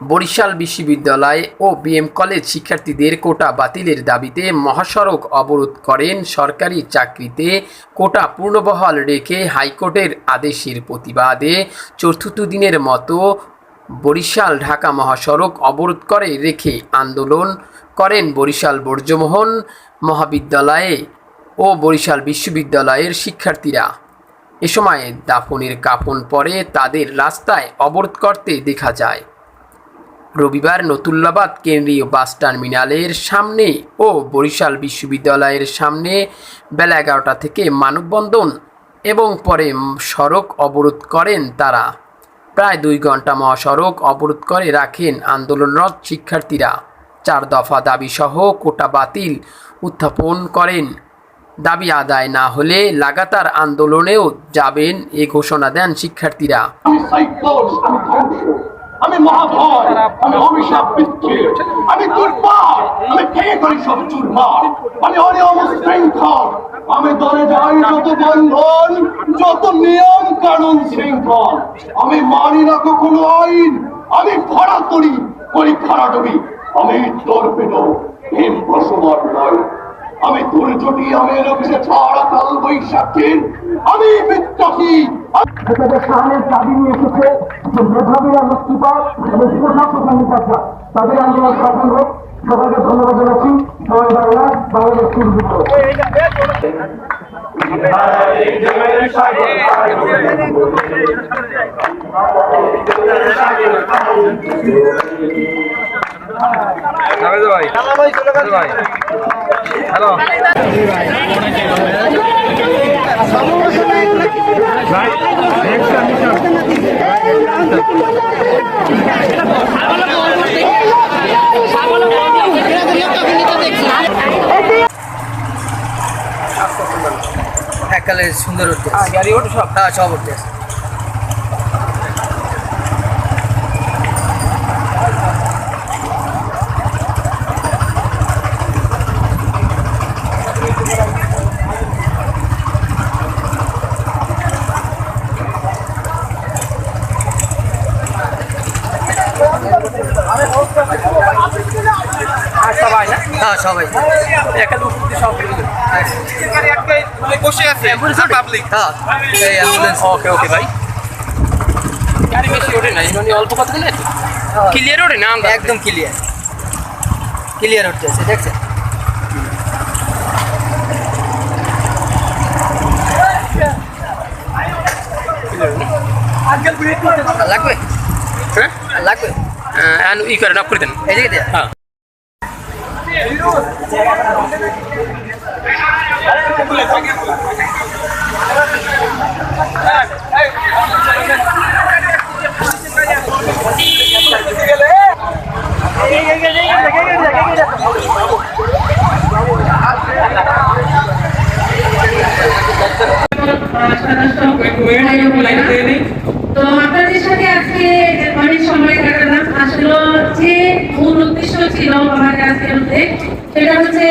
বরিশাল বিশ্ববিদ্যালয় ও BM college শিক্ষার্থীদের কোটা বাতিলের দাবিতে মহাসড়ক অবরোধ করেন। সরকারি চাকরিতে কোটা পূর্ণবহাল রেখে হাইকোর্টের আদেশের প্রতিবাদে চতুর্থ দিনের মতো বরিশাল ঢাকা মহাসড়ক অবরোধ করে রেখে আন্দোলন করেন বরিশাল ব্রজমোহন মহাবিদ্যালয়ে ও বরিশাল বিশ্ববিদ্যালয়ের শিক্ষার্থীরা। এ সময় দাফনের কাফন পরে তাদের রাস্তায় অবরোধ করতে দেখা যায়। রবিবার নতুল্লাবাদ কেন্দ্রীয় বাস টার্মিনালের সামনে ও বরিশাল বিশ্ববিদ্যালয়ের সামনে বেলা 11টা থেকে মানববন্ধন এবং পরে সড়ক অবরোধ করেন তারা। প্রায় 2 ঘন্টা মহাসড়ক অবরোধ করে রাখেন আন্দোলনরত শিক্ষার্থীরা। 4 দফা দাবিসহ কোটা বাতিল উত্থাপন করেন। দাবি আদায় না হলে লাগাতার আন্দোলনেও যাবেন এ ঘোষণা দেন শিক্ষার্থীরা। আমি মহাভয়, আমি অভিশাপ বৃত্তি, আমি দুর্বার, আমি ভেঙে করি সব চুরমার, আমি অনিয়ম শৃঙ্খল, আমি দলে যাই যত বন্ধন, যত নিয়ম কানুন শৃঙ্খল, আমি মানি না কখনো আইন, আমি ভরা করি ভরাডুবি, আমি তর্পিত হিম বসবার নয়, আমি দুর্যোগী, আমি রবিশে ছাড়া কাল বৈশাখীর, আমি বিদ্রোহী। সামনের দাবি নিয়ে এসেছে যে মেধাবীরা মুক্তি পাক এবং প্রধান তাদের আন্দোলন সফল হোক। সবাইকে ধন্যবাদ জানাচ্ছি। সবাই বাংলাদেশ হ্যালো এককালে সুন্দর উঠতে গাড়ি ওঠে সব, হ্যাঁ সব উঠতে সবাই না, হ্যাঁ সবাই বসে আছে পাবলিক। হ্যাঁ অ্যাম্বুলেন্স। ওকে ওকে ভাই, গাড়ি বেশি ওঠে না, মানে অল্প কথা বলে ক্লিয়ার ওঠে না, একদম ক্লিয়ার ক্লিয়ার উঠতেছে, দেখছেন? লাগবে, হ্যাঁ লাগবে, ই করে নক করে দেন এদিকে দিয়ে। হ্যাঁ তো আপনাদের সাথে আজকে অনেক সময় কাটালাম। আসলে যে মূল উদ্দেশ্য ছিল আমার আজকের মধ্যে সেটা হচ্ছে